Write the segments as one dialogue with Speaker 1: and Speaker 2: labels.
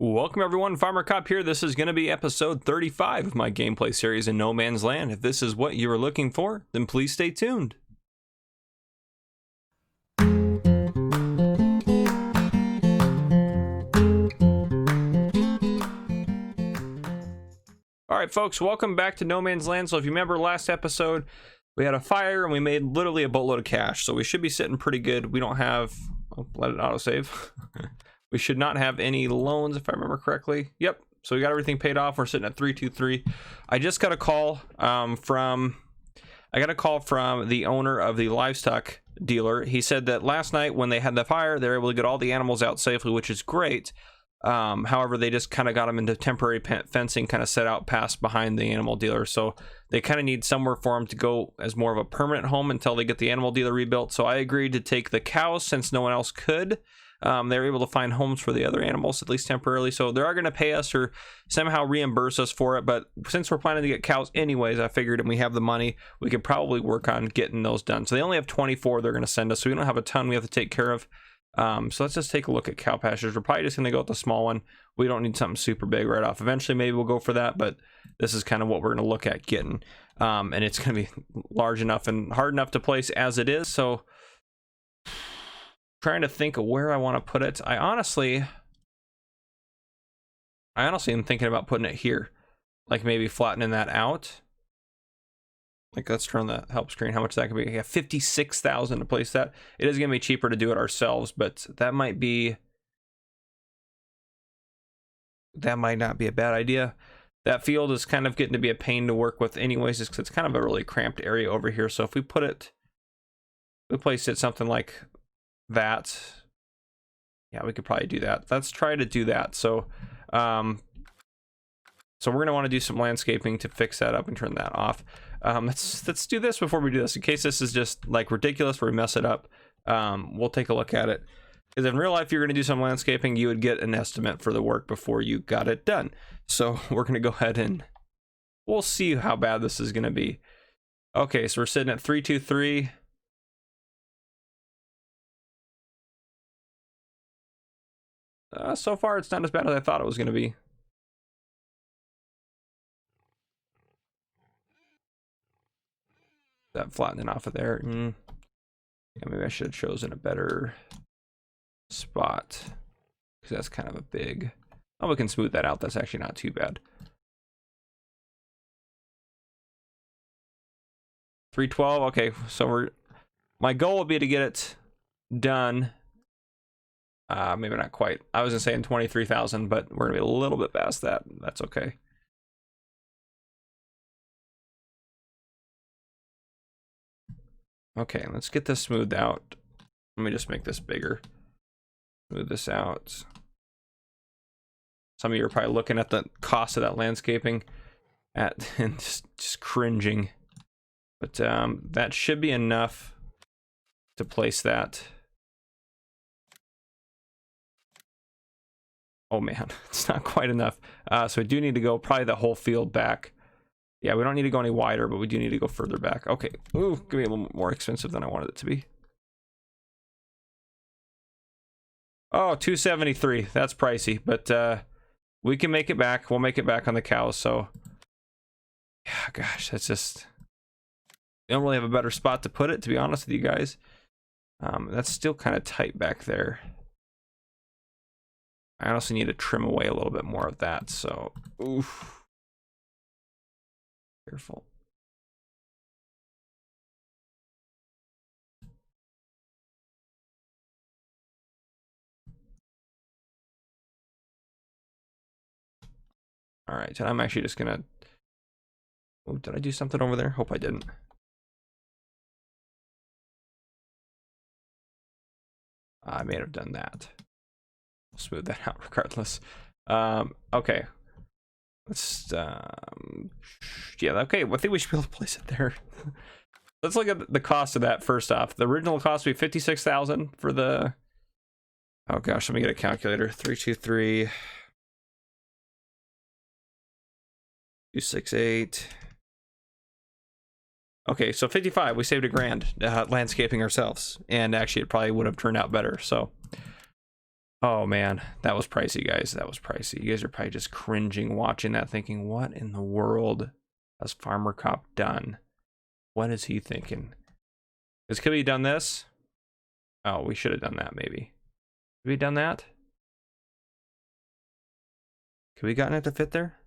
Speaker 1: Welcome everyone, Farmer Cop here. This is going to be episode 35 of my gameplay series in No Man's Land. If this is what you are looking for, then please stay tuned. Alright folks, welcome back to No Man's Land. So if you remember last episode, we had a fire and we made literally a boatload of cash. So we should be sitting pretty good. We don't have... Oh, let it autosave. We should not have any loans, if I remember correctly. Yep. So we got everything paid off. We're sitting at 323. I just got a call from the owner of the livestock dealer. He said that last night when they had the fire, they were able to get all the animals out safely, which is great. However, they just kind of got them into temporary fencing, kind of set out past behind the animal dealer. So they kind of need somewhere for them to go as more of a permanent home until they get the animal dealer rebuilt. So I agreed to take the cows since no one else could. They were able to find homes for the other animals, at least temporarily. So they are going to pay us or somehow reimburse us for it. But since we're planning to get cows anyways, I figured and we have the money, we could probably work on getting those done. So they only have 24 they're going to send us. So we don't have a ton we have to take care of. So let's just take a look at cow pastures. We're probably just going to go with the small one. We don't need something super big right off. Eventually, maybe we'll go for that. But this is kind of what we're going to look at getting. And it's going to be large enough and hard enough to place as it is. So... trying to think of where I want to put it. I honestly am thinking about putting it here, like maybe flattening that out. Like, let's turn the help screen. How much that could be? Yeah, 56,000 to place that. It is gonna be cheaper to do it ourselves, but that might not be a bad idea. That field is kind of getting to be a pain to work with anyways, just because it's kind of a really cramped area over here. So if we place it something like that, yeah, we could probably do that. Let's try to do that. So we're gonna want to do some landscaping to fix that up and turn that off. Let's do this before we do this, in case this is just like ridiculous where we mess it up. We'll take a look at it, because in real life, you're gonna do some landscaping, you would get an estimate for the work before you got it done. So we're gonna go ahead and we'll see how bad this is gonna be. Okay, so we're sitting at 323. So far, it's not as bad as I thought it was going to be. That flattening off of there. Yeah, maybe I should have chosen a better spot, because that's kind of a big... Oh, we can smooth that out. That's actually not too bad. 312. Okay, so my goal would be to get it done. Maybe not quite. I was gonna say in 23,000, but we're gonna be a little bit past that. That's okay. Okay, let's get this smoothed out. Let me just make this bigger. Smooth this out. Some of you are probably looking at the cost of that landscaping and just cringing. But that should be enough to place that. Oh man, it's not quite enough. So we do need to go probably the whole field back. Yeah, we don't need to go any wider, but we do need to go further back. Okay. Ooh, gonna be a little more expensive than I wanted it to be. Oh, 273. That's pricey, but we can make it back. We'll make it back on the cows. So yeah, gosh, that's just... we don't really have a better spot to put it, to be honest with you guys. That's still kind of tight back there. I also need to trim away a little bit more of that, so oof. Careful. All right, so I'm actually just gonna... oh, did I do something over there? Hope I didn't. I may have done that. Smooth that out regardless. Okay, let's yeah, okay, I think we should be able to place it there. Let's look at the cost of that first off. The original cost would be 56,000 for the... oh gosh, let me get a calculator. 323 268. Okay, so 55. We saved $1,000 landscaping ourselves, and actually it probably would have turned out better. So Oh man, that was pricey, guys. That was pricey. You guys are probably just cringing watching that, thinking, what in the world has Farmer Cop done? What is he thinking? Could we have done this? Oh, we should have done that, maybe. Have we done that? Could we gotten it to fit there?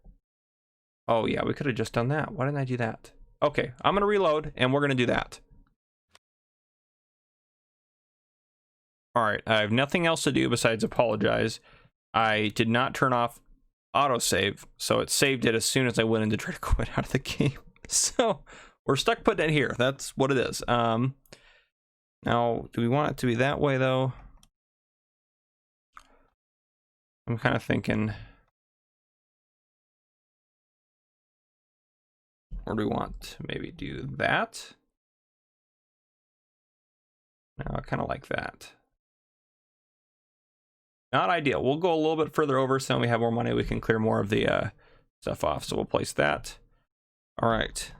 Speaker 1: Oh yeah, we could have just done that. Why didn't I do that? Okay, I'm gonna reload and we're gonna do that. All right, I have nothing else to do besides apologize. I did not turn off autosave, so it saved it as soon as I went in to try to quit out of the game. So we're stuck putting it here. That's what it is. Now, do we want it to be that way though? I'm kind of thinking, or do we want to maybe do that? No, I kind of like that. Not ideal. We'll go a little bit further over so when we have more money we can clear more of the stuff off. So we'll place that. All right.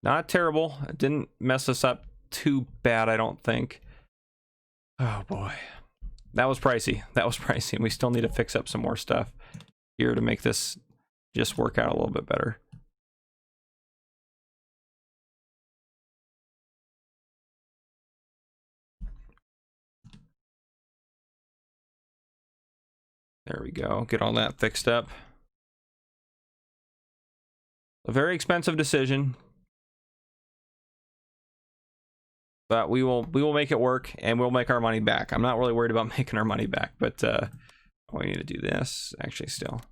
Speaker 1: Not terrible. It didn't mess us up too bad, I don't think. Oh boy. That was pricey. That was pricey. And we still need to fix up some more stuff here to make this just work out a little bit better. There we go. Get all that fixed up. A very expensive decision, but we will make it work and we'll make our money back. I'm not really worried about making our money back, but we need to do this. Actually, still,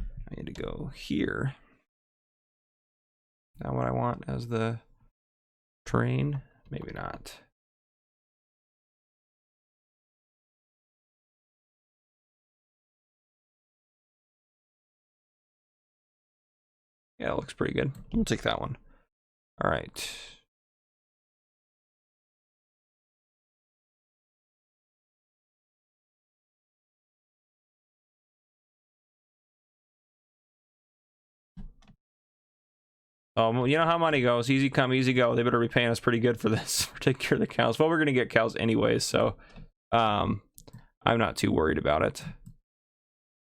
Speaker 1: I need to go here. Now, what I want as the terrain? Maybe not. Yeah, it looks pretty good. We'll take that one. All right. You know how money goes. Easy come, easy go. They better be paying us pretty good for this. For taking care of the cows. Well, we're gonna get cows anyways, so I'm not too worried about it.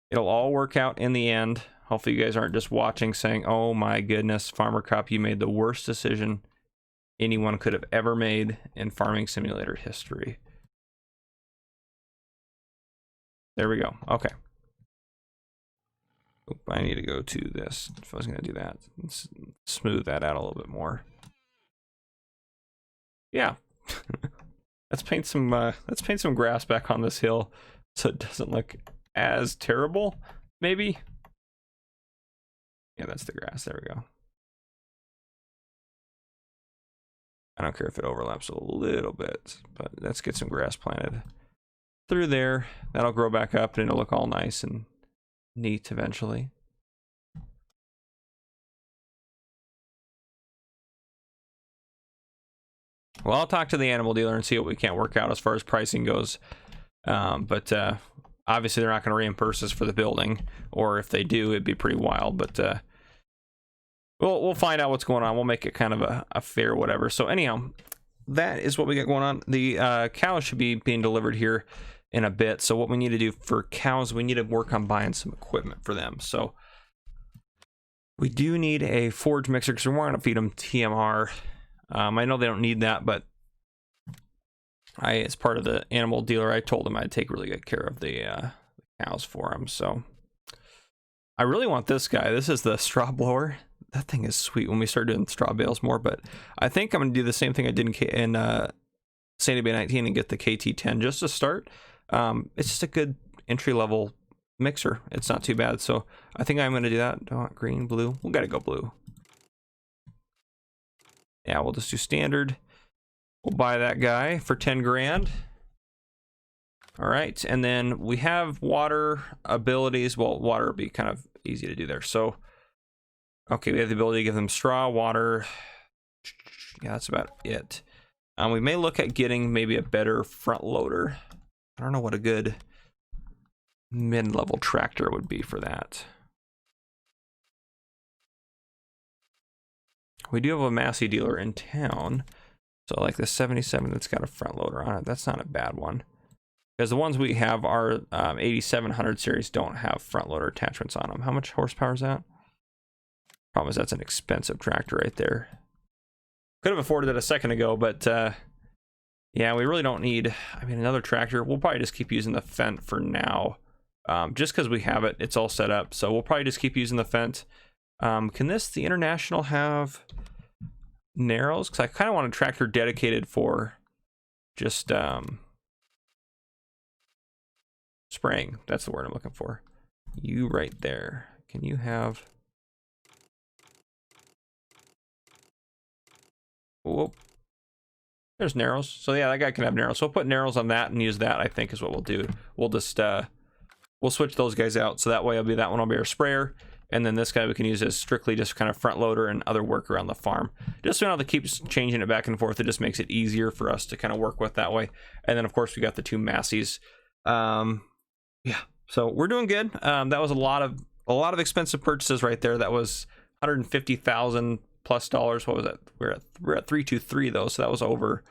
Speaker 1: It'll all work out in the end. Hopefully you guys aren't just watching saying, oh my goodness, Farmer Cop, you made the worst decision anyone could have ever made in Farming Simulator history. There we go. Okay. Oop, I need to go to this. If I was going to do that, let's smooth that out a little bit more. Yeah. Let's paint some grass back on this hill so it doesn't look as terrible, maybe. Yeah, that's the grass. There we go. I don't care if it overlaps a little bit, but let's get some grass planted through there. That'll grow back up and it'll look all nice and neat eventually. Well, I'll talk to the animal dealer and see what we can't work out as far as pricing goes. But obviously they're not going to reimburse us for the building, or if they do, it'd be pretty wild. But we'll find out what's going on. We'll make it kind of a fair whatever. So anyhow, that is what we got going on. The cows should be being delivered here in a bit. So what we need to do for cows, we need to work on buying some equipment for them. So we do need a forage mixer because we want to feed them TMR. I know they don't need that, but as part of the animal dealer, I told them I'd take really good care of the cows for them. So I really want this guy. This is the straw blower. That thing is sweet when we start doing straw bales more, but I think I'm going to do the same thing I did in Sandy Bay 19 and get the KT10 just to start. It's just a good entry-level mixer. It's not too bad, so I think I'm going to do that. Do I want green, blue? We got to go blue. Yeah, we'll just do standard. We'll buy that guy for 10 grand. All right, and then we have water abilities. Well, water will be kind of easy to do there. So, okay, we have the ability to give them straw, water. Yeah, that's about it. We may look at getting maybe a better front loader. I don't know what a good mid-level tractor would be for that. We do have a Massey dealer in town. So like the 77 that's got a front loader on it, that's not a bad one. because the ones we have are 8700 series don't have front loader attachments on them. How much horsepower is that? Problem is that's an expensive tractor right there. Could have afforded it a second ago, but yeah, we really don't need, I mean, another tractor. We'll probably just keep using the Fendt for now, just because we have it. It's all set up, so we'll probably just keep using the Fendt. Can the International have narrows? Because I kind of want a tractor dedicated for just spraying. That's the word I'm looking for. You right there. Can you have... Whoop. There's narrows. So yeah, that guy can have narrows. So we'll put narrows on that and use that, I think, is what we'll do. We'll just we'll switch those guys out. So that way that one will be our sprayer. And then this guy we can use as strictly just kind of front loader and other work around the farm. Just so we don't have to keep changing it back and forth. It just makes it easier for us to kind of work with that way. And then of course we got the two Massies. Yeah, so we're doing good. That was a lot of expensive purchases right there. That was $150,000 plus dollars. What was that? We're at 323 though, so that was over.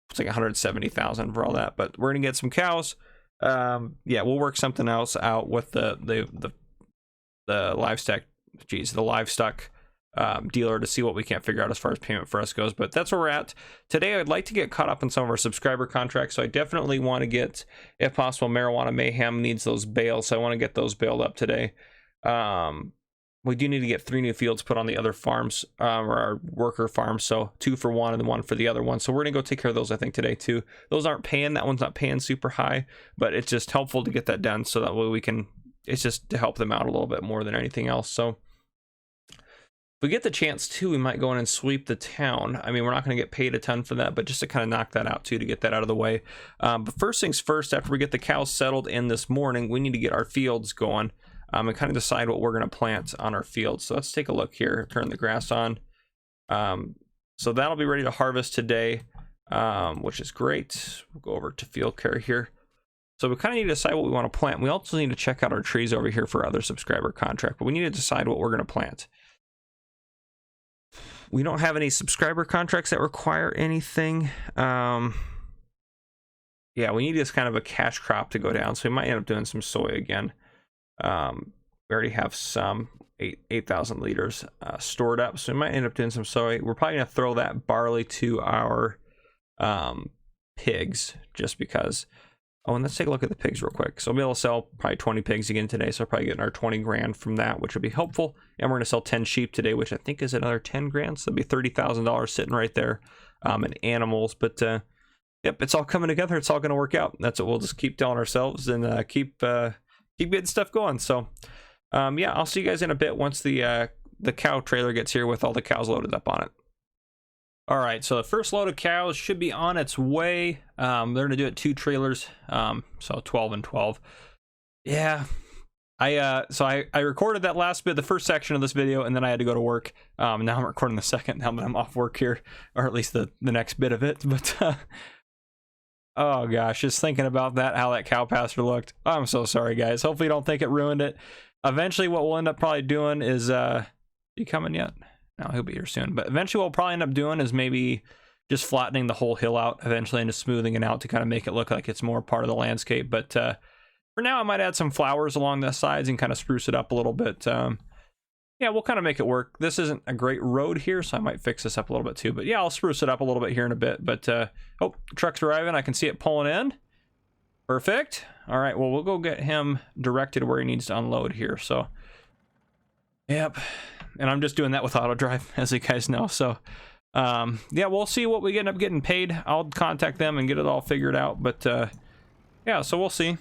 Speaker 1: It's like 170,000 for all that. But we're gonna get some cows. Yeah, we'll work something else out with the livestock. Geez, the livestock dealer to see what we can't figure out as far as payment for us goes. But that's where we're at today. I'd like to get caught up on some of our subscriber contracts, so I definitely want to get, if possible, Marijuana Mayhem needs those bales, so I want to get those baled up today. We do need to get 3 new fields put on the other farms, or our worker farms, so 2 for one and then 1 for the other one. So we're gonna go take care of those, I think, today too. Those aren't paying, that one's not paying super high, but it's just helpful to get that done so that way we can, it's just to help them out a little bit more than anything else. So if we get the chance too, we might go in and sweep the town. I mean, we're not going to get paid a ton for that, but just to kind of knock that out too, to get that out of the way. But first things first, after we get the cows settled in this morning, we need to get our fields going and kind of decide what we're going to plant on our fields. So let's take a look here, turn the grass on. So that'll be ready to harvest today, which is great. We'll go over to field care here. So we kind of need to decide what we want to plant. We also need to check out our trees over here for other subscriber contract, but we need to decide what we're going to plant. We don't have any subscriber contracts that require anything. Yeah, we need this kind of a cash crop to go down, so we might end up doing some soy again. We already have some 8,000 liters stored up, so we might end up doing some soy. We're probably going to throw that barley to our pigs, just because. Oh, and let's take a look at the pigs real quick. So we'll be able to sell probably 20 pigs again today, so probably getting our 20 grand from that, which will be helpful. And we're going to sell 10 sheep today, which I think is another 10 grand, so that'll be $30,000 sitting right there in animals. But yep, it's all coming together. It's all going to work out. That's what we'll just keep telling ourselves and keep getting stuff going. So yeah, I'll see you guys in a bit once the cow trailer gets here with all the cows loaded up on it. All right, so the first load of cows should be on its way. They're gonna do it 2 trailers, so 12 and 12. Yeah, so I recorded that last bit, the first section of this video, and then I had to go to work. Now I'm recording the second, now that I'm off work here, or at least the next bit of it. But oh gosh, just thinking about that, how that cow pasture looked. I'm so sorry, guys. Hopefully you don't think it ruined it. Eventually, what we'll end up probably doing is, you coming yet? No, he'll be here soon. But eventually what we'll probably end up doing is maybe just flattening the whole hill out eventually and just smoothing it out to kind of make it look like it's more part of the landscape. But for now, I might add some flowers along the sides and kind of spruce it up a little bit. Yeah, we'll kind of make it work. This isn't a great road here, so I might fix this up a little bit too. But yeah, I'll spruce it up a little bit here in a bit. But oh, truck's arriving. I can see it pulling in. Perfect. All right, well, we'll go get him directed where he needs to unload here. So, yep. And I'm just doing that with auto drive, as you guys know. So yeah, we'll see what we end up getting paid. I'll contact them and get it all figured out. But yeah, so we'll see.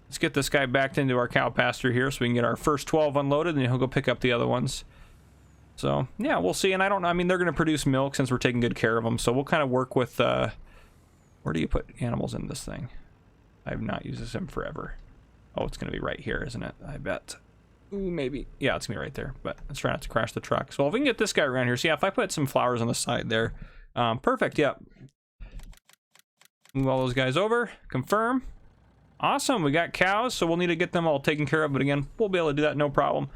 Speaker 1: Let's get this guy backed into our cow pasture here so we can get our first 12 unloaded, and then he'll go pick up the other ones. So yeah, we'll see. And I don't know, I mean, they're going to produce milk since we're taking good care of them, so we'll kind of work with where do you put animals in this thing? I have not used this in forever. Oh, it's going to be right here, isn't it? I bet. Ooh, maybe. Yeah, it's gonna be right there, but let's try not to crash the truck. So if we can get this guy around here. So yeah, if I put some flowers on the side there, perfect. Yep. Move all those guys over. Confirm. Awesome. We got cows, so we'll need to get them all taken care of. But again, we'll be able to do that, no problem.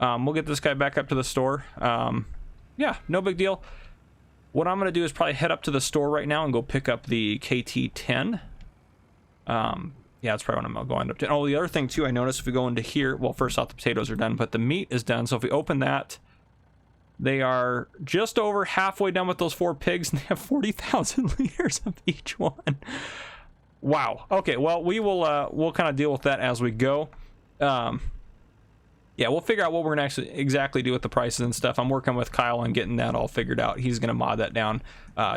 Speaker 1: We'll get this guy back up to the store. Yeah, no big deal. What I'm gonna do is probably head up to the store right now and go pick up the KT10. Yeah, that's probably what I'm going up to. Oh, the other thing too, I noticed if we go into here, well, first off, the potatoes are done, but the meat is done. So if we open that, they are just over halfway done with those 4 pigs, and they have 40,000 liters of each one. Wow. Okay, well, we'll kind of deal with that as we go. Yeah, we'll figure out what we're gonna actually exactly do with the prices and stuff. I'm working with Kyle on getting that all figured out. He's gonna mod that down,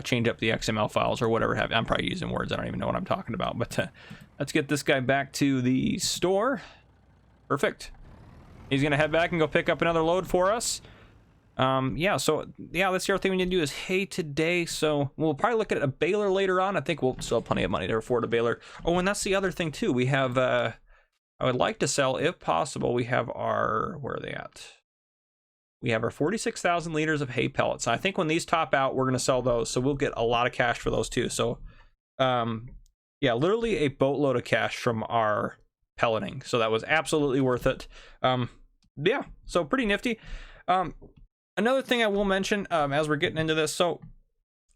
Speaker 1: change up the XML files or whatever have. I'm probably using words I don't even know what I'm talking about, but let's get this guy back to the store. Perfect. He's gonna head back and go pick up another load for us. Yeah, so yeah, that's the other thing we need to do is hay today. So we'll probably look at a baler later on. I think we'll still have plenty of money to afford a baler. Oh, and that's the other thing too. We have I would like to sell, if possible, we have our, where are they at? We have our 46,000 liters of hay pellets. I think when these top out, we're going to sell those. So we'll get a lot of cash for those too. So, yeah, literally a boatload of cash from our pelleting. So that was absolutely worth it. Yeah, so pretty nifty. Another thing I will mention as we're getting into this. So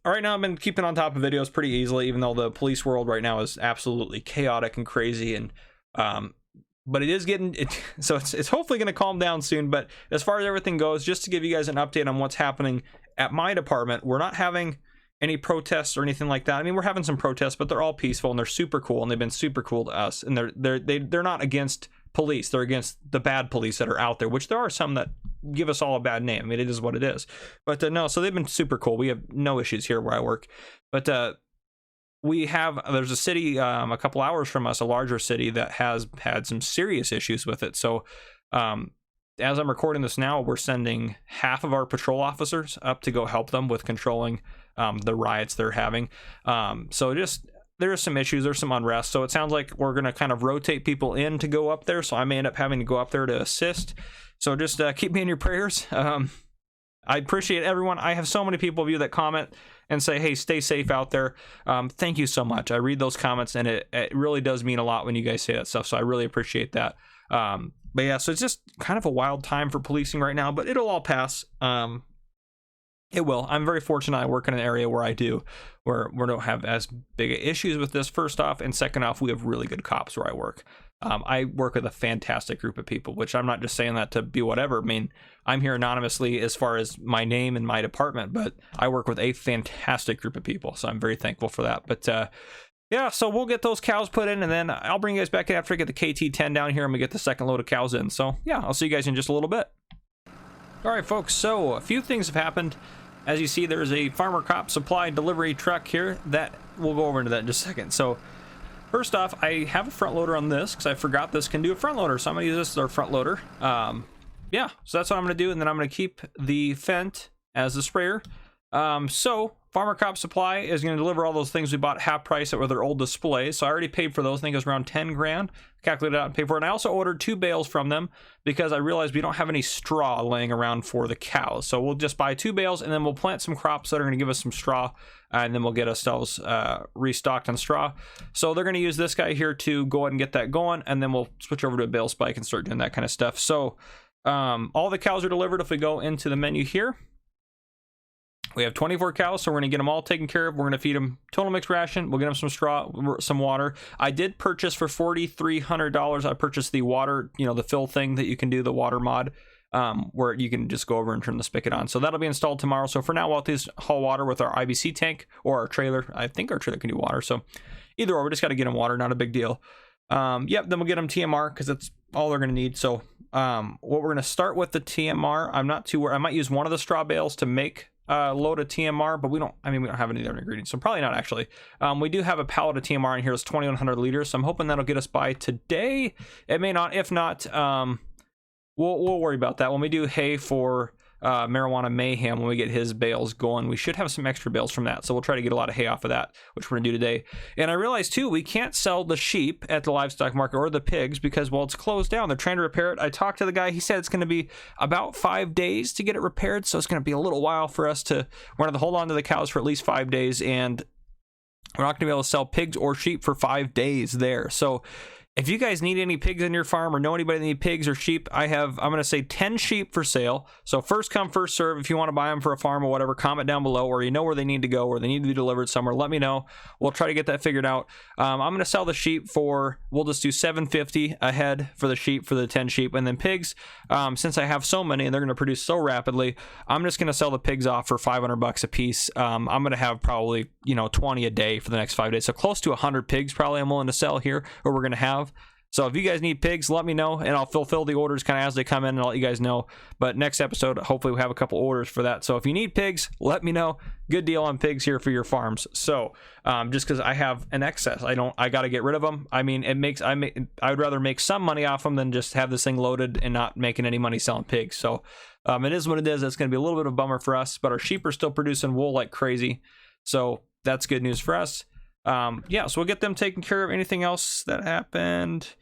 Speaker 1: right now I've been keeping on top of videos pretty easily, even though the police world right now is absolutely chaotic and crazy. And, but it is getting it, so it's hopefully going to calm down soon. But as far as everything goes, just to give you guys an update on what's happening at my department, we're not having any protests or anything like that. I mean, we're having some protests, but they're all peaceful and they're super cool, and they've been super cool to us. And they're not against police; they're against the bad police that are out there, which there are some that give us all a bad name. I mean, it is what it is. But no, so they've been super cool. We have no issues here where I work, but there's a city a couple hours from us, a larger city that has had some serious issues with it. So as I'm recording this now, we're sending half of our patrol officers up to go help them with controlling the riots they're having. So just there's some issues, there's some unrest. So it sounds like we're going to kind of rotate people in to go up there. So I may end up having to go up there to assist. So just keep me in your prayers. I appreciate everyone. I have so many people of you that comment and say, hey, stay safe out there. Thank you so much. I read those comments, and it really does mean a lot when you guys say that stuff. So I really appreciate that. But yeah, so it's just kind of a wild time for policing right now, but it'll all pass. It will. I'm very fortunate I work in an area where I do, where we don't have as big issues with this, first off. And second off, we have really good cops where I work. I work with a fantastic group of people, which I'm not just saying that to be whatever. I mean, I'm here anonymously as far as my name and my department, but I work with a fantastic group of people. So I'm very thankful for that. But yeah, so we'll get those cows put in, and then I'll bring you guys back in after I get the KT10 down here and we get the second load of cows in. So yeah, I'll see you guys in just a little bit. All right, folks, so a few things have happened. As you see, there's a Farmer Cop Supply delivery truck here that we'll go over into that in just a second. So first off, I have a front loader on this because I forgot this can do a front loader. So I'm going to use this as our front loader. Yeah, so that's what I'm going to do. And then I'm going to keep the Fendt as the sprayer. So Farmer Cop Supply is going to deliver all those things we bought half price that were their old displays. So I already paid for those. I think it was around 10 grand. Calculated out and paid for it. And I also ordered 2 bales from them because I realized we don't have any straw laying around for the cows. So we'll just buy 2 bales, and then we'll plant some crops that are going to give us some straw, and then we'll get ourselves restocked on straw. So they're going to use this guy here to go ahead and get that going, and then we'll switch over to a bale spike and start doing that kind of stuff. So all the cows are delivered. If we go into the menu here, we have 24 cows, so we're going to get them all taken care of. We're going to feed them total mixed ration. We'll get them some straw, some water. I did purchase for $4,300. I purchased the water, you know, the fill thing that you can do, the water mod, where you can just go over and turn the spigot on. So that'll be installed tomorrow. So for now, we'll have to haul water with our IBC tank or our trailer. I think our trailer can do water. So either or, we just got to get them water. Not a big deal. Yep, then we'll get them TMR because that's all they're going to need. So what we're going to start with the TMR. I'm not too worried. I might use one of the straw bales to make load of TMR, but we don't have any other ingredients, so probably not actually. We do have a pallet of TMR in here. It's 2,100 liters, so I'm hoping that'll get us by today. It may not. If not, we'll worry about that when we do hay for Marijuana Mayhem. When we get his bales going, we should have some extra bales from that, so we'll try to get a lot of hay off of that, which we're gonna do today. And I realized too, we can't sell the sheep at the livestock market or the pigs because, well, it's closed down. They're trying to repair it. I talked to the guy. He said it's going to be about 5 days to get it repaired, so it's going to be a little while for us to. We're going to hold on to the cows for at least 5 days, and we're not going to be able to sell pigs or sheep for 5 days there. So If you guys need any pigs on your farm or know anybody that need pigs or sheep, I'm going to say 10 sheep for sale. So first come, first serve. If you want to buy them for a farm or whatever, comment down below, or you know where they need to go or they need to be delivered somewhere, let me know. We'll try to get that figured out. I'm going to sell the sheep for, we'll just do $750 a head for the sheep, for the 10 sheep. And then pigs, since I have so many and they're going to produce so rapidly, I'm just going to sell the pigs off for $500 a piece. I'm going to have probably, 20 a day for the next 5 days. So close to 100 pigs probably I'm willing to sell here, or we're going to have. So if you guys need pigs, let me know, and I'll fulfill the orders kind of as they come in, and I'll let you guys know. But next episode, hopefully we'll have a couple orders for that. So if you need pigs, let me know. Good deal on pigs here for your farms. So just because I have an excess, I got to get rid of them. I mean, I would rather make some money off them than just have this thing loaded and not making any money selling pigs. So it is what it is. It's going to be a little bit of a bummer for us, but our sheep are still producing wool like crazy. So that's good news for us. Yeah, so we'll get them taken care of. Anything else that happened?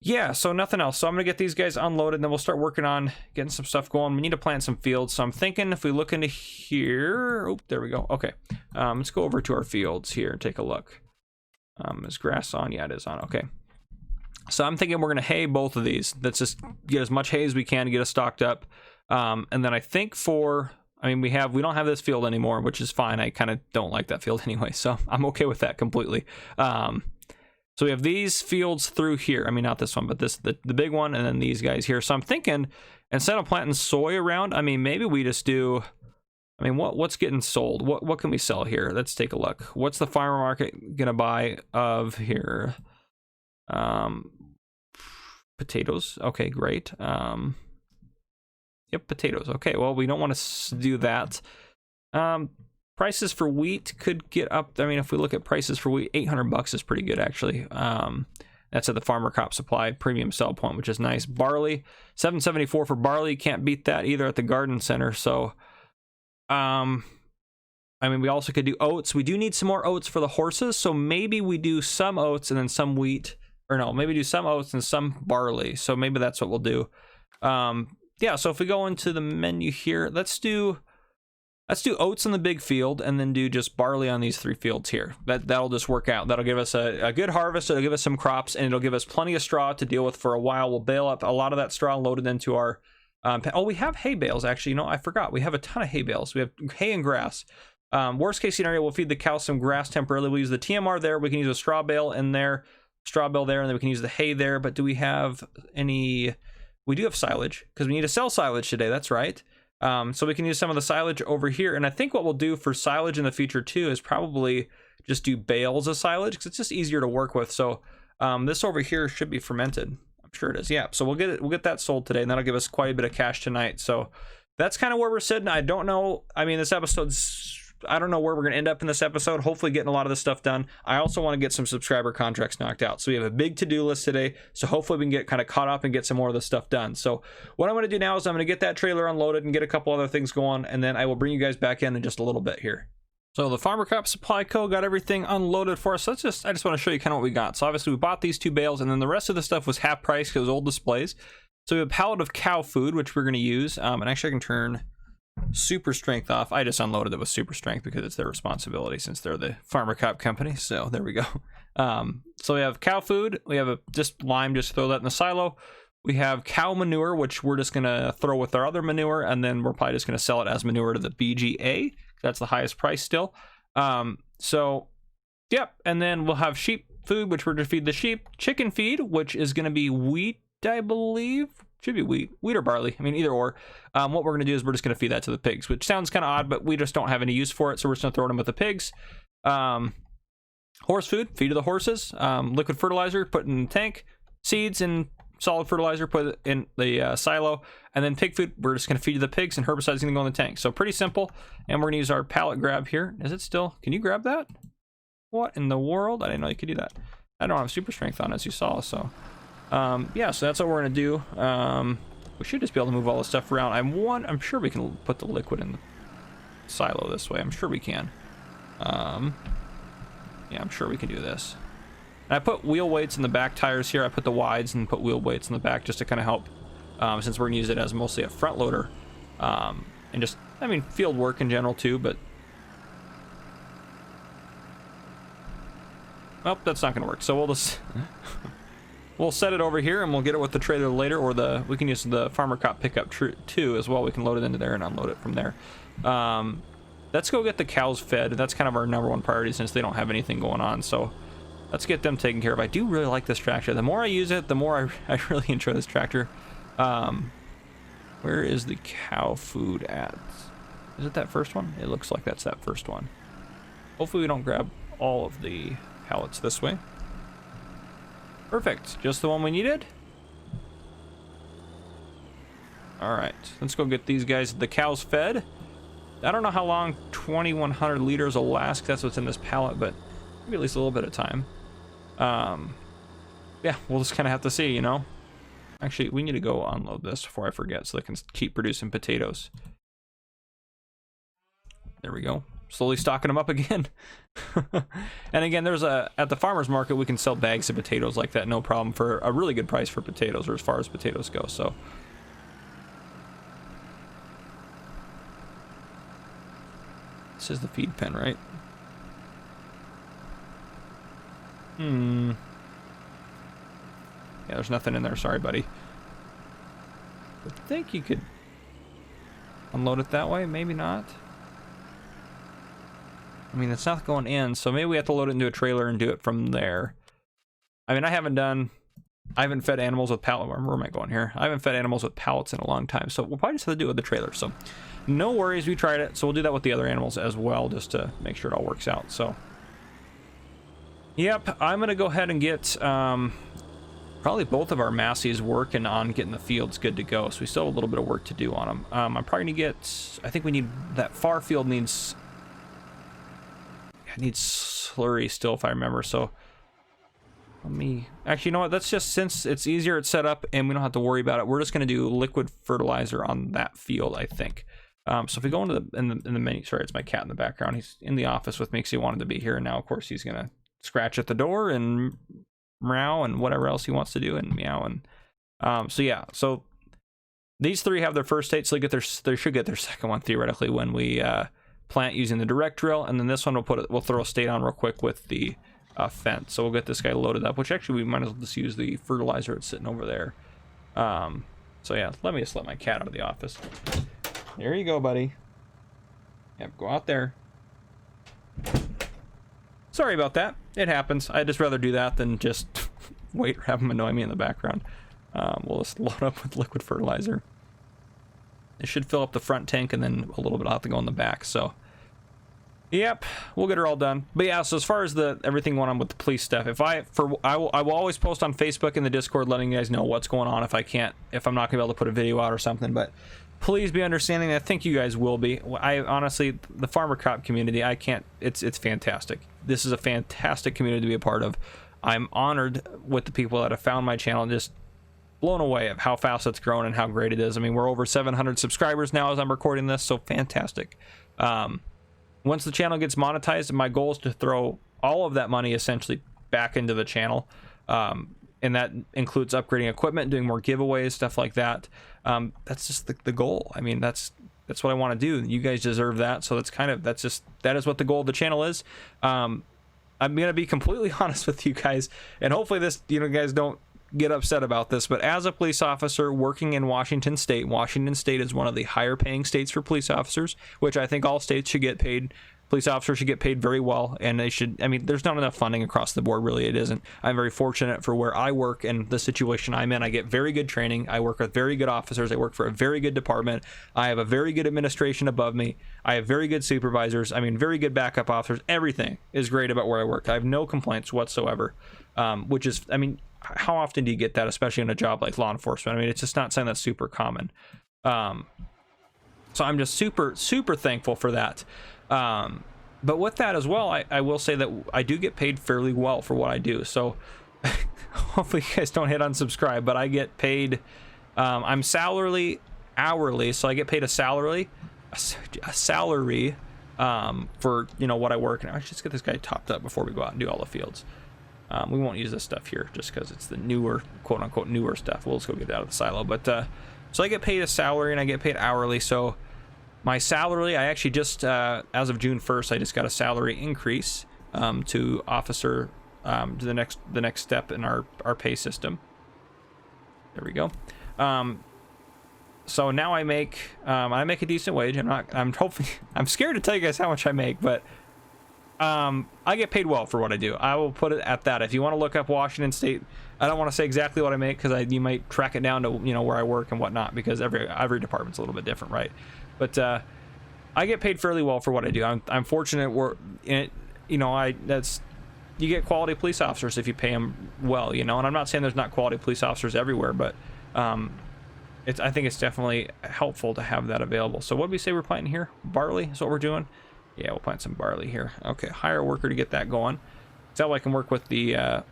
Speaker 1: Yeah, so nothing else. So I'm gonna get these guys unloaded, and then we'll start working on getting some stuff going. We need to plant some fields, so I'm thinking if we look into here, oh, there we go. Okay, let's go over to our fields here and take a look. Is grass on? Yeah, it is on. Okay, so I'm thinking we're gonna hay both of these. Let's just get as much hay as we can to get us stocked up, and then I think we don't have this field anymore, which is fine. I kind of don't like that field anyway, so I'm okay with that completely. So we have these fields through here. I mean, not this one, but the big one, and then these guys here. So I'm thinking, instead of planting soy around, maybe we just do, what's getting sold? What can we sell here? Let's take a look. What's the farmer market gonna buy of here? Potatoes. Okay, great. Yep, potatoes. Okay, well, we don't want to do that. Prices for wheat could get up. If we look at prices for wheat, $800 is pretty good, actually. That's at the Farmer Crop Supply premium sell point, which is nice. Barley, $7.74 for barley. Can't beat that either at the garden center. So, we also could do oats. We do need some more oats for the horses. So maybe we do some oats and then some wheat. Or no, maybe do some oats and some barley. So maybe that's what we'll do. Yeah, so if we go into the menu here, let's do oats in the big field and then do just barley on these 3 fields here. That'll just work out. That'll give us a good harvest. It'll give us some crops, and it'll give us plenty of straw to deal with for a while. We'll bale up a lot of that straw and load it into our we have hay bales, actually. I forgot. We have a ton of hay bales. We have hay and grass. Worst case scenario, we'll feed the cows some grass temporarily. We'll use the TMR there. We can use a straw bale in there, and then we can use the hay there. But do we have any? We do have silage, because we need to sell silage today. That's right. So we can use some of the silage over here. And I think what we'll do for silage in the future too is probably just do bales of silage, because it's just easier to work with. So this over here should be fermented. I'm sure it is. Yeah. So we'll get that sold today, and that'll give us quite a bit of cash tonight. So that's kind of where we're sitting. I don't know. This episode's, I don't know where we're going to end up in this episode. Hopefully getting a lot of this stuff done. I also want to get some subscriber contracts knocked out. So we have a big to-do list today. So hopefully we can get kind of caught up and get some more of this stuff done. So what I'm going to do now is I'm going to get that trailer unloaded and get a couple other things going. And then I will bring you guys back in just a little bit here. So the Farmer Crop Supply Co. got everything unloaded for us. So I just want to show you kind of what we got. So obviously we bought these 2 bales, and then the rest of the stuff was half price because it was old displays. So we have a pallet of cow food, which we're going to use. And actually I can turn super strength off. I just unloaded it with super strength because it's their responsibility since they're the Farmer Crop company. So there we go. So we have cow food. We have just lime, just throw that in the silo. We have cow manure, which we're just gonna throw with our other manure, and then we're probably just gonna sell it as manure to the BGA. That's the highest price still. So yep, and then we'll have sheep food, which we're gonna feed the sheep. Chicken feed, which is gonna be wheat, I believe. Should be wheat or barley. Either or. What we're going to do is we're just going to feed that to the pigs, which sounds kind of odd, but we just don't have any use for it, so we're just going to throw them with the pigs. Horse food, feed to the horses. Liquid fertilizer, put in the tank. Seeds and solid fertilizer, put it in the silo. And then pig food, we're just going to feed to the pigs, and herbicide's going to go in the tank. So pretty simple. And we're going to use our pallet grab here. Is it still? Can you grab that? What in the world? I didn't know you could do that. I don't have super strength on, as you saw, so... yeah, so that's what we're gonna do. We should just be able to move all this stuff around. I'm sure we can put the liquid in the silo this way. I'm sure we can. Yeah, I'm sure we can do this. And I put wheel weights in the back tires here. I put the wides and put wheel weights in the back just to kind of help, since we're gonna use it as mostly a front loader, and just, field work in general too. But Oh, that's not gonna work. So we'll just we'll set it over here and we'll get it with the trailer later, or we can use the farmer cop pickup too as well. We can load it into there and unload it from there. Let's go get the cows fed. That's kind of our #1 priority since they don't have anything going on. So let's get them taken care of. I do really like this tractor. The more I use it, the more I really enjoy this tractor. Where is the cow food at? Is it that first one? It looks like that's that first one. Hopefully we don't grab all of the pallets this way. Perfect. Just the one we needed. Alright, let's go get these guys, the cows, fed. I don't know how long 2100 liters will last, 'cause that's what's in this pallet, but maybe at least a little bit of time. Yeah, we'll just kind of have to see, you know. Actually, we need to go unload this before I forget so they can keep producing potatoes. There we go. Slowly stocking them up again. And again, there's at the farmer's market, we can sell bags of potatoes like that, no problem, for a really good price for potatoes, or as far as potatoes go. So this is the feed pen, right? Yeah, there's nothing in there. Sorry, buddy. I think you could unload it that way. Maybe not. I mean, it's not going in, so maybe we have to load it into a trailer and do it from there. I mean, I haven't fed animals with pallets. Where am I going here? I haven't fed animals with pallets in a long time, so we'll probably just have to do it with the trailer. So no worries, we tried it. So we'll do that with the other animals as well, just to make sure it all works out. So yep, I'm gonna go ahead and get probably both of our Massies working on getting the fields good to go. So we still have a little bit of work to do on them. I'm probably gonna get, I think we need, that far field needs slurry still, if I remember. So let me, actually, you know what, that's just, since it's easier, it's set up and we don't have to worry about it, we're just going to do liquid fertilizer on that field, I think. So if we go into in the menu, sorry, it's my cat in the background, he's in the office with me because he wanted to be here, and now of course he's gonna scratch at the door and meow and whatever else he wants to do, and meow. And so yeah, so these three have their first state, so they should get their second one theoretically when we plant using the direct drill. And then this one we'll throw a state on real quick with the fence. So we'll get this guy loaded up, which actually we might as well just use the fertilizer that's sitting over there. So yeah, let me just let my cat out of the office. There you go, buddy. Yep, go out there. Sorry about that. It happens. I'd just rather do that than just wait or have him annoy me in the background. We'll just load up with liquid fertilizer. It should fill up the front tank, and then a little bit will have to go in the back. So yep, we'll get her all done. But yeah, so as far as everything going on with the police stuff, I will always post on Facebook and the Discord letting you guys know what's going on if I'm not gonna be able to put a video out or something. But please be understanding. I think you guys will be. I honestly, the farmer cop community, it's fantastic. This is a fantastic community to be a part of. I'm honored with the people that have found my channel, just blown away at how fast it's grown and how great it is. I mean, we're over 700 subscribers now as I'm recording this, so fantastic. Once the channel gets monetized, my goal is to throw all of that money essentially back into the channel. And that includes upgrading equipment, doing more giveaways, stuff like that. That's just the goal. I mean, that's what I want to do. You guys deserve that. So that is what the goal of the channel is. I'm gonna be completely honest with you guys, and hopefully this, you guys don't get upset about this, but as a police officer working in Washington State is one of the higher paying states for police officers, which I think all states should get paid. Police officers should get paid very well, and they should, I mean, there's not enough funding across the board, really. It isn't. I'm very fortunate for where I work and the situation I'm in. I get very good training. I work with very good officers. I work for a very good department. I have a very good administration above me. I have very good supervisors. I mean, very good backup officers. Everything is great about where I work. I have no complaints whatsoever, which is, I mean, how often do you get that, especially in a job like law enforcement? I mean, it's just not something that's super common. So I'm just super thankful for that. But with that as well, I will say that I do get paid fairly well for what I do. So hopefully you guys don't hit unsubscribe, but I get paid, I'm salary hourly. So I get paid a salary for, what I work. And I should just get this guy topped up before we go out and do all the fields. We won't use this stuff here just because it's the newer, quote unquote, newer stuff. We'll just go get it out of the silo. But so I get paid a salary and I get paid hourly. So my salary, I actually just, as of June 1st, I just got a salary increase to officer to the next step in our pay system. There we go. So now I make a decent wage. I'm scared to tell you guys how much I make, but I get paid well for what I do. I will put it at that. If you want to look up Washington State, I don't want to say exactly what I make because you might track it down to where I work and whatnot, because every department's a little bit different, right? But I get paid fairly well for what I do. I'm fortunate. You get quality police officers if you pay them well, and I'm not saying there's not quality police officers everywhere, but I think it's definitely helpful to have that available. So what did we say we're planting here? Barley is what we're doing. Yeah, we'll plant some barley here. Okay, hire a worker to get that going. So I can work with the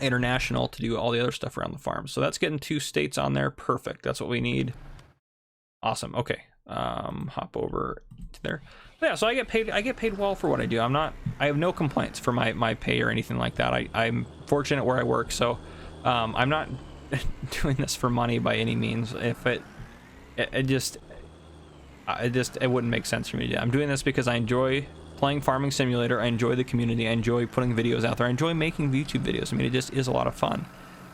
Speaker 1: international to do all the other stuff around the farm. So that's getting 2 states on there. Perfect. That's what we need. Awesome. Okay. Hop over to there. But yeah, so I get paid well for what I do. I have no complaints for my pay or anything like that. I'm fortunate where I work, so I'm not doing this for money by any means. If it wouldn't make sense for me to do. I'm doing this because I enjoy playing Farming Simulator. I enjoy the community. I enjoy putting videos out there. I enjoy making YouTube videos. I mean, it just is a lot of fun.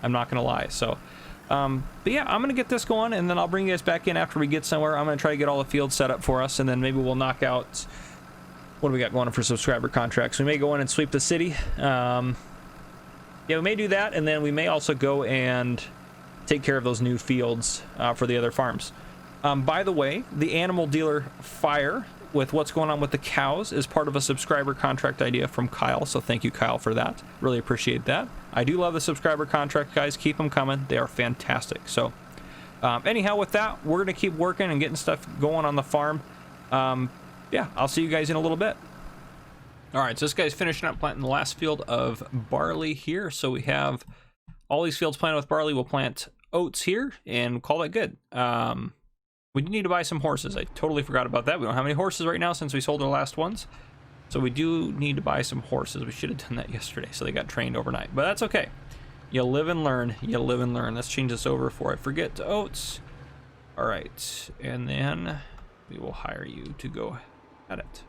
Speaker 1: I'm not gonna lie. So but yeah, I'm gonna get this going, and then I'll bring you guys back in after we get somewhere. I'm gonna try to get all the fields set up for us, and then maybe we'll knock out, what do we got going on for subscriber contracts? We may go in and sweep the city. Yeah, we may do that, and then we may also go and take care of those new fields for the other farms. By the way, the animal dealer fire with what's going on with the cows is part of a subscriber contract idea from Kyle, so thank you, Kyle, for that. Really appreciate that. I do love the subscriber contract, guys. Keep them coming. They are fantastic. So anyhow, with that, we're going to keep working and getting stuff going on the farm. Yeah, I'll see you guys in a little bit. All right, so this guy's finishing up planting the last field of barley here. So we have all these fields planted with barley. We'll plant oats here and call that good. We do need to buy some horses. I totally forgot about that. We don't have any horses right now since we sold our last ones. So we do need to buy some horses. We should have done that yesterday, so they got trained overnight. But that's okay. You live and learn. You live and learn. Let's change this over before I forget to oats. All right, and then we will hire you to go at it.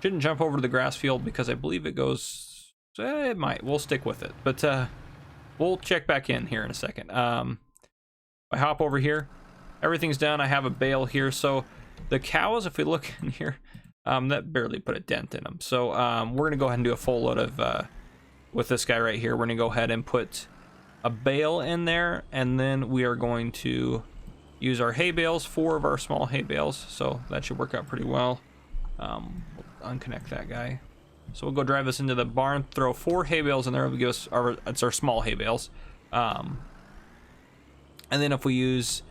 Speaker 1: Shouldn't jump over to the grass field because I believe it goes... it might. We'll stick with it. But we'll check back in here in a second. I hop over here. Everything's done. I have a bale here. So the cows, if we look in here, that barely put a dent in them. So we're going to go ahead and do a full load of, with this guy right here, we're going to go ahead and put a bale in there. And then we are going to use our hay bales, 4 of our small hay bales. So that should work out pretty well. We'll unconnect that guy. So we'll go drive this into the barn, throw 4 hay bales in there. It'll give us it's our small hay bales. And then if we use...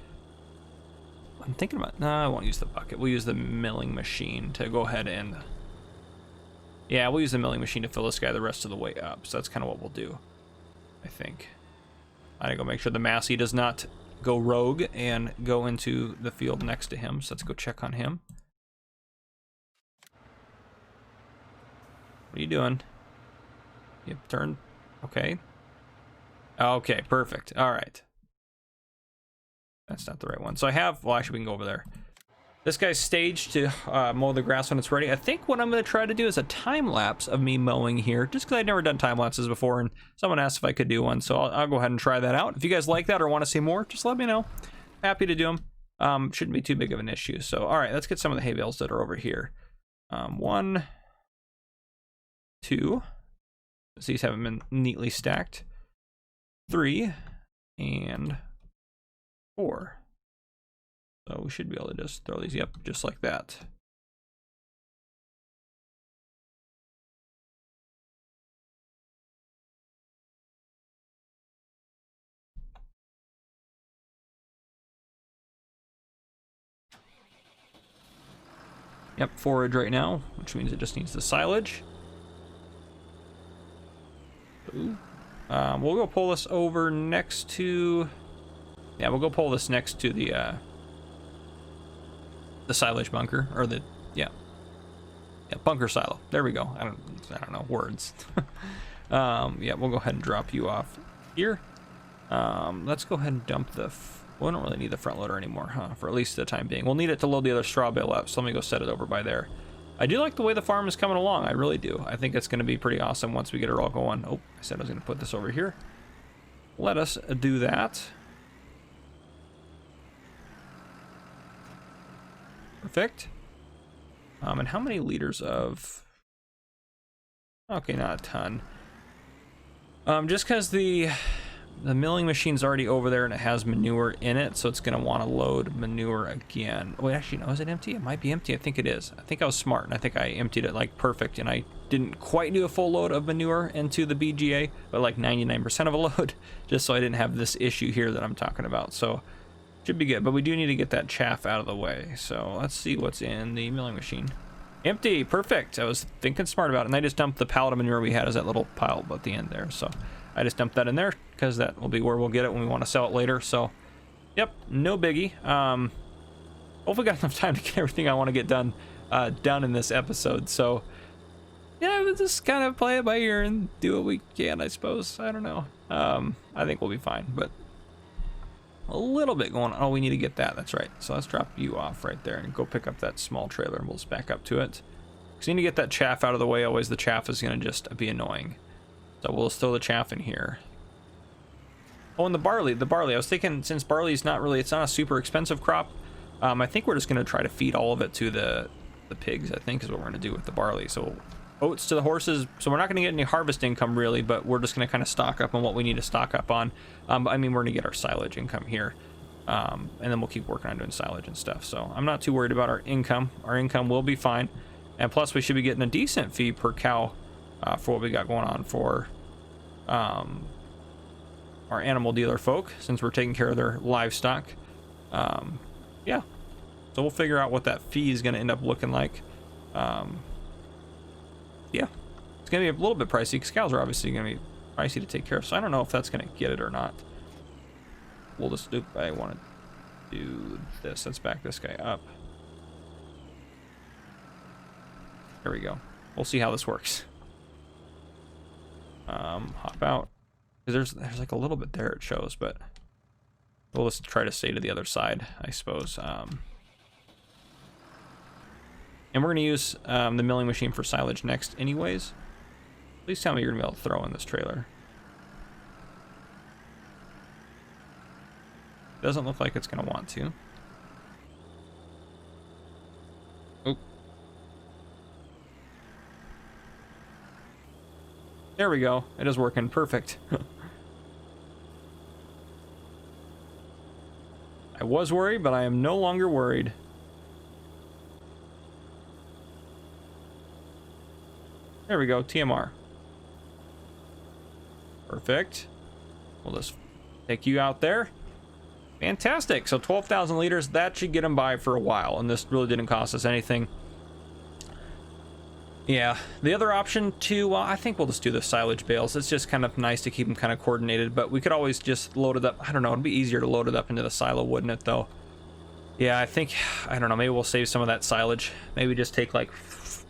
Speaker 1: I'm thinking about, no, I won't use the bucket. We'll use the milling machine to go ahead and, yeah, we'll use the milling machine to fill this guy the rest of the way up. So that's kind of what we'll do, I think. I gotta go make sure the Massey does not go rogue and go into the field next to him. So let's go check on him. What are you doing? You turn, okay. Okay, perfect. All right. That's not the right one. So I have, well, actually we can go over there. This guy's staged to mow the grass when it's ready. I think what I'm going to try to do is a time lapse of me mowing here, just because I've never done time lapses before, and someone asked if I could do one, so I'll go ahead and try that out. If you guys like that or want to see more, just let me know. Happy to do them. Shouldn't be too big of an issue. So, all right, let's get some of the hay bales that are over here. 1, 2. These haven't been neatly stacked. 3 and 4. So we should be able to just throw these up just like that. Yep, forage right now, which means it just needs the silage. Ooh. We'll go pull this over next to... Yeah, we'll go pull this next to the silage bunker, or the, yeah, bunker silo. There we go. I don't know words. Yeah, we'll go ahead and drop you off here. Let's go ahead and dump the. We don't really need the front loader anymore, huh? For at least the time being. We'll need it to load the other straw bale up. So let me go set it over by there. I do like the way the farm is coming along. I really do. I think it's going to be pretty awesome once we get it all going. Oh, I said I was going to put this over here. Let us do that. Perfect. And how many liters of... Okay, not a ton. Just because the milling machine's already over there and it has manure in it, so it's going to want to load manure again. Wait, actually, no, is it empty? It might be empty. I think it is. I think I was smart, and I think I emptied it like perfect, and I didn't quite do a full load of manure into the BGA, but like 99% of a load, just so I didn't have this issue here that I'm talking about. So should be good, but we do need to get that chaff out of the way. So let's see what's in the milling machine. Empty. Perfect. I was thinking smart about it, and I just dumped the pallet of manure we had as that little pile at the end there. So I just dumped that in there because that will be where we'll get it when we want to sell it later. So yep, no biggie. Hopefully got enough time to get everything I want to get done in this episode. So yeah, we'll just kind of play it by ear and do what we can, I suppose. I don't know. I think we'll be fine, but a little bit going on. Oh, we need to get that. That's right. So let's drop you off right there and go pick up that small trailer, and we'll just back up to it. Because you need to get that chaff out of the way. Always the chaff is going to just be annoying. So we'll just throw the chaff in here. Oh, and the barley. I was thinking, since barley's not really, it's not a super expensive crop, I think we're just going to try to feed all of it to the pigs, I think is what we're going to do with the barley. So oats to the horses. So we're not going to get any harvest income really, but we're just going to kind of stock up on what we need to stock up on. I mean, we're going to get our silage income here. And then we'll keep working on doing silage and stuff. So I'm not too worried about our income. Our income will be fine. And plus we should be getting a decent fee per cow for what we got going on for our animal dealer folk, since we're taking care of their livestock. Yeah. So we'll figure out what that fee is going to end up looking like. Yeah, it's going to be a little bit pricey because cows are obviously going to be pricey to take care of. So I don't know if that's going to get it or not. We'll just do, I want to do this. Let's back this guy up. There we go. We'll see how this works. Hop out. Because there's like a little bit there it shows, but we'll just try to stay to the other side, I suppose. And we're going to use the milling machine for silage next anyways. Please tell me you're going to be able to throw in this trailer. Doesn't look like it's going to want to. Oh. There we go. It is working. Perfect. I was worried, but I am no longer worried. There we go, TMR. Perfect. We'll just take you out there. Fantastic. So 12,000 liters, that should get them by for a while, and this really didn't cost us anything. Yeah, the other option too, well, I think we'll just do the silage bales. It's just kind of nice to keep them kind of coordinated, but we could always just load it up. I don't know, it'd be easier to load it up into the silo, wouldn't it, though? Yeah, I don't know, maybe we'll save some of that silage. Maybe just take like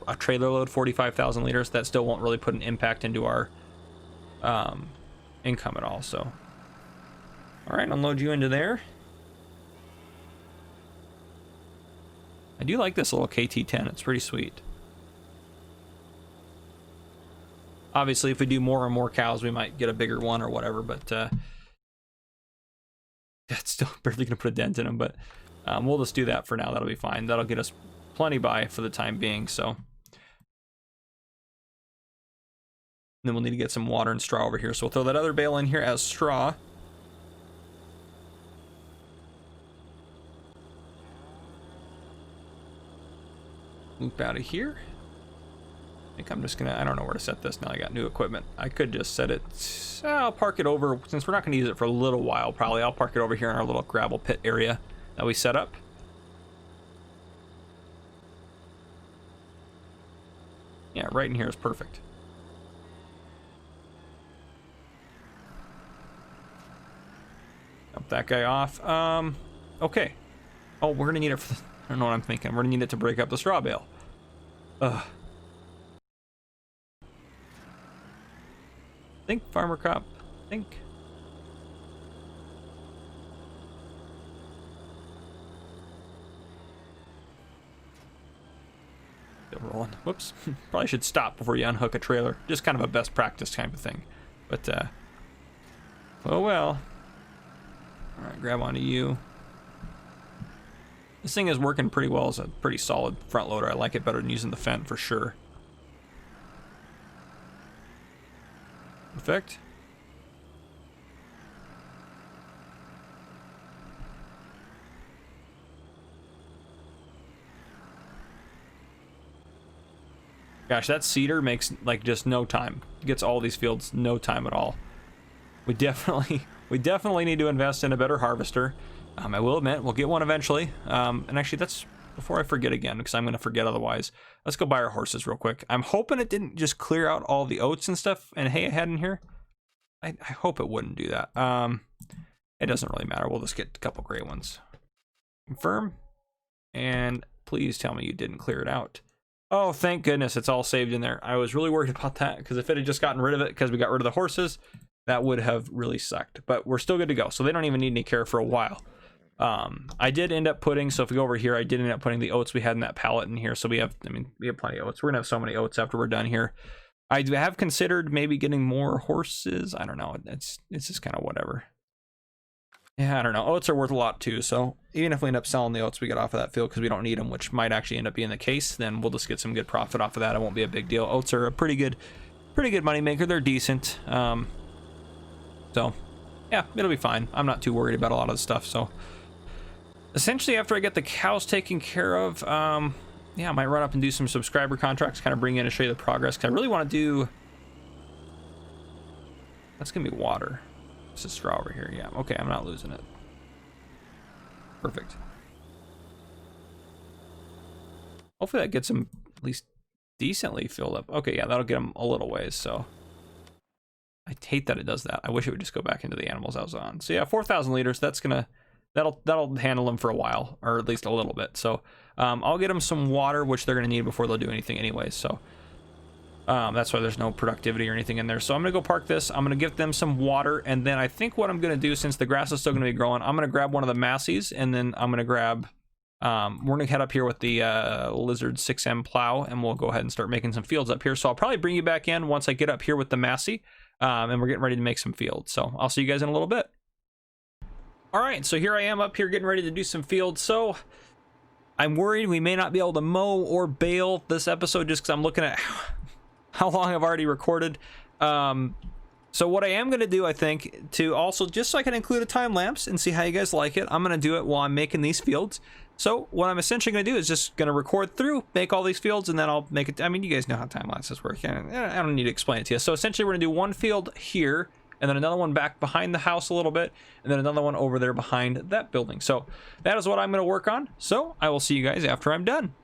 Speaker 1: a trailer load, 45,000 liters. That still won't really put an impact into our income at all. So all right, unload you into there. I do like this little KT10. It's pretty sweet. Obviously if we do more and more cows we might get a bigger one or whatever, but that's still barely gonna put a dent in them. But we'll just do that for now. That'll be fine. That'll get us plenty by for the time being. So then we'll need to get some water and straw over here. So we'll throw that other bale in here as straw. Loop out of here. I think I'm just gonna, I don't know where to set this now. I got new equipment. I could just set it, I'll park it over, since we're not gonna use it for a little while probably. I'll park it over here in our little gravel pit area that we set up. Yeah, right in here is perfect. Dump that guy off. Okay. Oh, we're gonna need it for the, I don't know what I'm thinking. We're gonna need it to break up the straw bale. Ugh. Think, farmer cop. Think. still rolling. Whoops. Probably should stop before you unhook a trailer. Just kind of a best practice type of thing. But, oh well. Alright, grab onto you. This thing is working pretty well as a pretty solid front loader. I like it better than using the Fendt for sure. Perfect. Gosh, that seeder makes like just no time. Gets all these fields no time at all. We definitely need to invest in a better harvester. I will admit, we'll get one eventually. And actually, that's before I forget again, because I'm going to forget otherwise. Let's go buy our horses real quick. I'm hoping it didn't just clear out all the oats and stuff and hay I had in here. I hope it wouldn't do that. It doesn't really matter. We'll just get a couple gray ones. Confirm. And please tell me you didn't clear it out. Oh, thank goodness it's all saved in there. I was really worried about that, because if it had just gotten rid of it because we got rid of the horses, that would have really sucked. But we're still good to go, so they don't even need any care for a while. I did end up putting, so if we go over here, I did end up putting the oats we had in that pallet in here. So we have, I mean, we have plenty of oats. We're gonna have so many oats after we're done here. I have considered maybe getting more horses. I don't know. It's just kind of whatever. Yeah, I don't know. Oats are worth a lot too. So even if we end up selling the oats we get off of that field because we don't need them, which might actually end up being the case, then we'll just get some good profit off of that. It won't be a big deal. Oats are a pretty good money maker. They're decent. So yeah, it'll be fine. I'm not too worried about a lot of the stuff. So essentially, after I get the cows taken care of, yeah, I might run up and do some subscriber contracts, kind of bring in and show you the progress, because I really want to do... That's going to be water. This is straw over here. Yeah, okay, I'm not losing it. Perfect. Hopefully that gets them at least decently filled up. Okay, yeah, that'll get them a little ways, so... I hate that it does that. I wish it would just go back into the animals I was on. So yeah, 4,000 liters, that's going to... That'll handle them for a while, or at least a little bit. So I'll get them some water, which they're going to need before they'll do anything anyways. So that's why there's no productivity or anything in there. So I'm going to go park this. I'm going to give them some water. And then I think what I'm going to do, since the grass is still going to be growing, I'm going to grab one of the Massies. And then I'm going to grab, we're going to head up here with the Lizard 6M plow. And we'll go ahead and start making some fields up here. So I'll probably bring you back in once I get up here with the Massey. And we're getting ready to make some fields. So I'll see you guys in a little bit. All right, so here I am up here getting ready to do some fields. So I'm worried we may not be able to mow or bale this episode just because I'm looking at how long I've already recorded. So what I am going to do, I think, to also, just so I can include a time lapse and see how you guys like it, I'm going to do it while I'm making these fields. So what I'm essentially going to do is just going to record through, make all these fields, and then I'll make it. I mean, you guys know how time lapses work. I don't need to explain it to you. So essentially we're going to do one field here, and then another one back behind the house a little bit, and then another one over there behind that building. So that is what I'm going to work on. So I will see you guys after I'm done.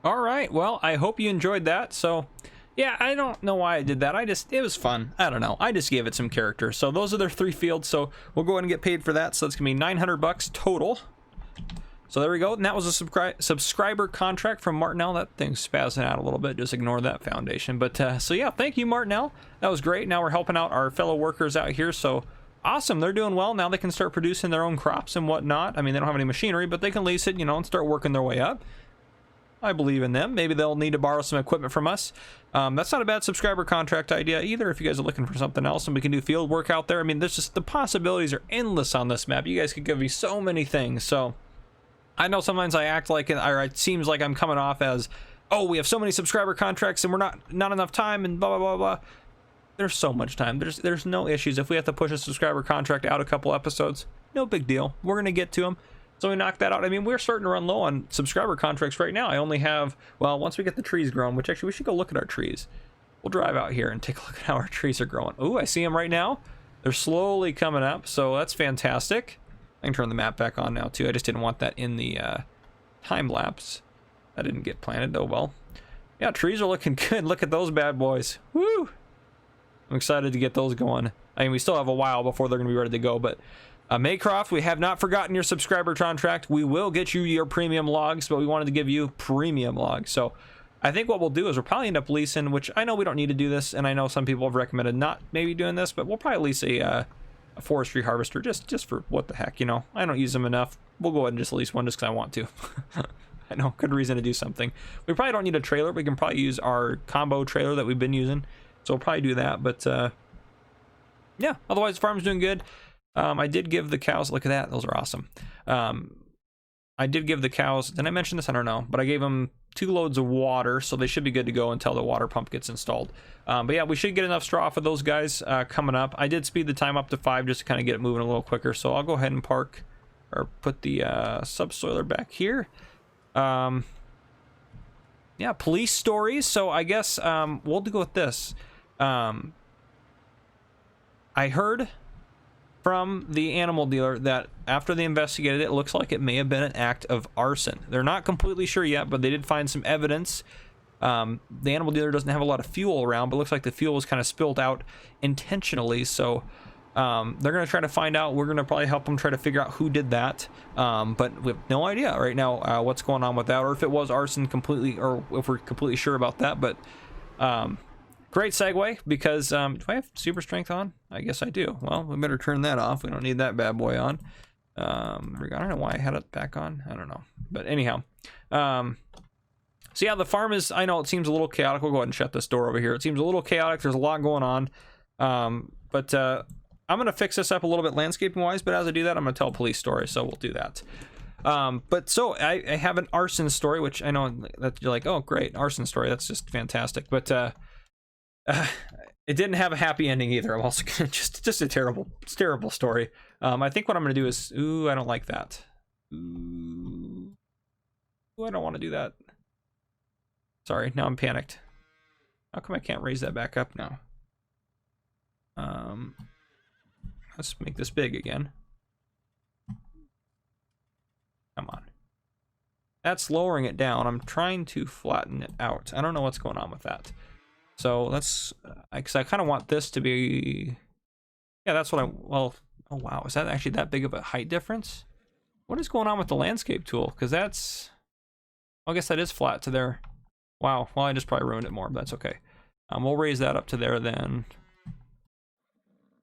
Speaker 1: All right, well, I hope you enjoyed that. So yeah, I don't know why I did that. It was fun. I don't know. I just gave it some character. So those are their 3 fields. So we'll go ahead and get paid for that. So that's gonna be 900 bucks total. So there we go. And that was a subscriber contract from Martinell. That thing's spazzing out a little bit. Just ignore that foundation. But so yeah, thank you, Martinell. That was great. Now we're helping out our fellow workers out here. So awesome. They're doing well. Now they can start producing their own crops and whatnot. I mean, they don't have any machinery, but they can lease it, you know, and start working their way up. I believe in them. Maybe they'll need to borrow some equipment from us. That's not a bad subscriber contract idea either if you guys are looking for something else and we can do field work out there. I mean, there's just, the possibilities are endless on this map. You guys could give me so many things. So I know sometimes I act like, or it seems like I'm coming off as, oh, we have so many subscriber contracts and we're not enough time and blah, blah, blah, blah. There's so much time. There's no issues. If we have to push a subscriber contract out a couple episodes, no big deal. We're going to get to them. So we knocked that out. I mean, we're starting to run low on subscriber contracts right now. I only have, well, once we get the trees grown, which actually we should go look at our trees. We'll drive out here and take a look at how our trees are growing. Oh, I see them right now. They're slowly coming up, so that's fantastic. I can turn the map back on now too. I just didn't want that in the time lapse. That didn't get planted. Oh well. Yeah, trees are looking good. Look at those bad boys. Woo! I'm excited to get those going. I mean, we still have a while before they're going to be ready to go, but Maycroft, we have not forgotten your subscriber contract. We will get you your premium logs, but we wanted to give you premium logs. So I think what we'll do is we'll probably end up leasing, which I know we don't need to do this, and I know some people have recommended not maybe doing this, but we'll probably lease a forestry harvester just for what the heck, you know. I don't use them enough. We'll go ahead and just lease one just because I want to. I know, good reason to do something. We probably don't need a trailer. We can probably use our combo trailer that we've been using. So we'll probably do that, but yeah, otherwise the farm's doing good. I did give the cows, look at that, those are awesome. I did give the cows, did I mention this? I don't know, but I gave them 2 loads of water, so they should be good to go until the water pump gets installed. But yeah, we should get enough straw for those guys coming up. I did speed the time up to 5 just to kind of get it moving a little quicker, so I'll go ahead and park, or put the subsoiler back here. Yeah, police stories, so I guess we'll go with this. I heard from the animal dealer that after they investigated it, it looks like it may have been an act of arson. They're not completely sure yet, but they did find some evidence. The animal dealer doesn't have a lot of fuel around, but it looks like the fuel was kind of spilled out intentionally. So they're going to try to find out. We're going to probably help them try to figure out who did that. But we have no idea right now what's going on with that, or if it was arson completely, or if we're completely sure about that. But great segue, because do I have super strength on? I guess I do. Well, we better turn that off. We don't need that bad boy on. I don't know why I had it back on. I don't know. But anyhow, so yeah, the farm is, I know it seems a little chaotic. We'll go ahead and shut this door over here. It seems a little chaotic. There's a lot going on. But I'm going to fix this up a little bit landscaping wise, but as I do that, I'm going to tell a police story. So we'll do that. But so I have an arson story, which I know that you're like, oh, great, arson story. That's just fantastic. But it didn't have a happy ending either. I'm also gonna just a terrible story. I think what I'm gonna do is, ooh, I don't like that. Ooh, I don't want to do that. Sorry, now I'm panicked. How come I can't raise that back up now? Let's make this big again. Come on. That's lowering it down. I'm trying to flatten it out. I don't know what's going on with that. So let's, because I kind of want this to be, yeah, that's what well, oh wow, is that actually that big of a height difference? What is going on with the landscape tool? Because that's, I guess that is flat to there. Wow, well, I just probably ruined it more, but that's okay. We'll raise that up to there then.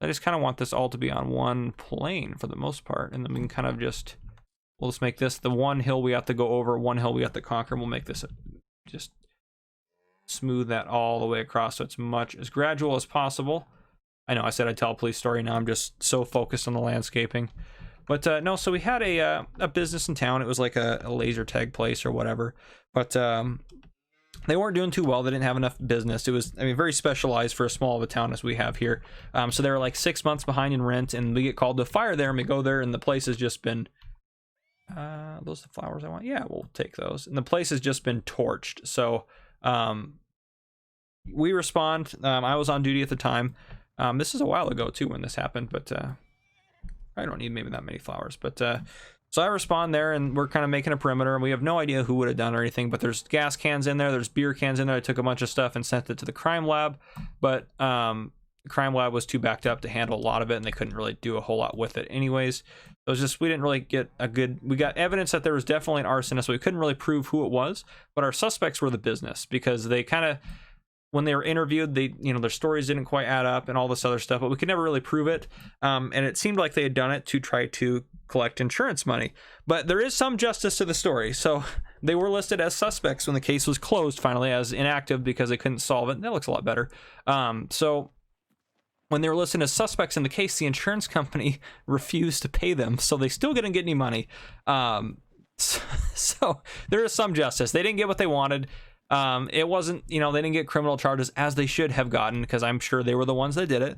Speaker 1: I just kind of want this all to be on one plane for the most part, and then we can kind of just, we'll just make this the one hill we have to go over, one hill we have to conquer, and we'll make this just smooth that all the way across so it's as gradual as possible. I know I said I'd tell a police story, now I'm just so focused on the landscaping. But no, so we had a business in town. It was like a laser tag place or whatever, but they weren't doing too well. They didn't have enough business. It was, I mean, very specialized for as small of a town as we have here. So they were like 6 months behind in rent, and we get called to fire there, and we go there, and the place has just been those are the flowers I want. Yeah, we'll take those. And the place has just been torched. So we respond. I was on duty at the time. This is a while ago too when this happened, but I don't need maybe that many flowers. But So I respond there, and we're kind of making a perimeter, and we have no idea who would have done or anything, but there's gas cans in there, there's beer cans in there. I took a bunch of stuff and sent it to the crime lab, but the crime lab was too backed up to handle a lot of it, and they couldn't really do a whole lot with it anyways. It was just, we didn't really get we got evidence that there was definitely an arsonist, so we couldn't really prove who it was, but our suspects were the business, because they kind of, when they were interviewed, they, their stories didn't quite add up and all this other stuff, but we could never really prove it. And it seemed like they had done it to try to collect insurance money. But there is some justice to the story. So they were listed as suspects when the case was closed, finally, as inactive because they couldn't solve it. That looks a lot better. So when they were listed as suspects in the case, the insurance company refused to pay them. So they still didn't get any money. So there is some justice. They didn't get what they wanted. It wasn't, they didn't get criminal charges as they should have gotten, because I'm sure they were the ones that did it.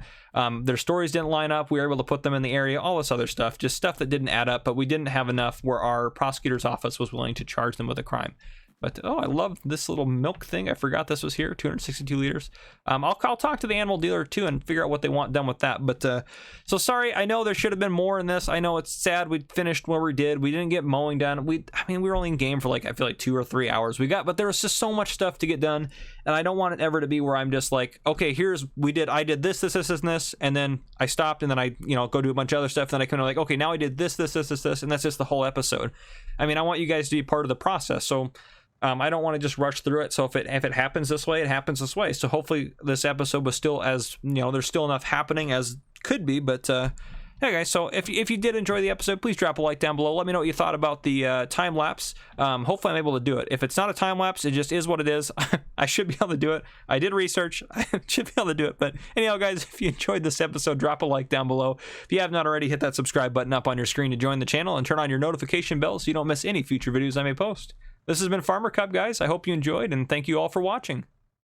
Speaker 1: Their stories didn't line up. We were able to put them in the area, all this other stuff, just stuff that didn't add up, but we didn't have enough where our prosecutor's office was willing to charge them with a crime. But, oh, I love this little milk thing. I forgot this was here, 262 liters. I'll talk to the animal dealer, too, and figure out what they want done with that. But, so sorry, I know there should have been more in this. I know it's sad we finished where we did. We didn't get mowing done. We were only in game for, I feel like 2 or 3 hours. But there was just so much stuff to get done, and I don't want it ever to be where I'm just like, okay, I did this, and then I stopped, and then I, go do a bunch of other stuff, and then I kind of okay, now I did this, and that's just the whole episode. I want you guys to be part of the process, so I don't want to just rush through it. So if it happens this way, it happens this way. So hopefully this episode was still as, there's still enough happening as could be. But yeah, guys, so if you did enjoy the episode, please drop a like down below. Let me know what you thought about the time lapse. Hopefully I'm able to do it. If it's not a time lapse, it just is what it is. I should be able to do it. I did research. I should be able to do it. But anyhow, guys, if you enjoyed this episode, drop a like down below. If you have not already, hit that subscribe button up on your screen to join the channel, and turn on your notification bell so you don't miss any future videos I may post. This has been Farmer Cub, guys. I hope you enjoyed, and thank you all for watching.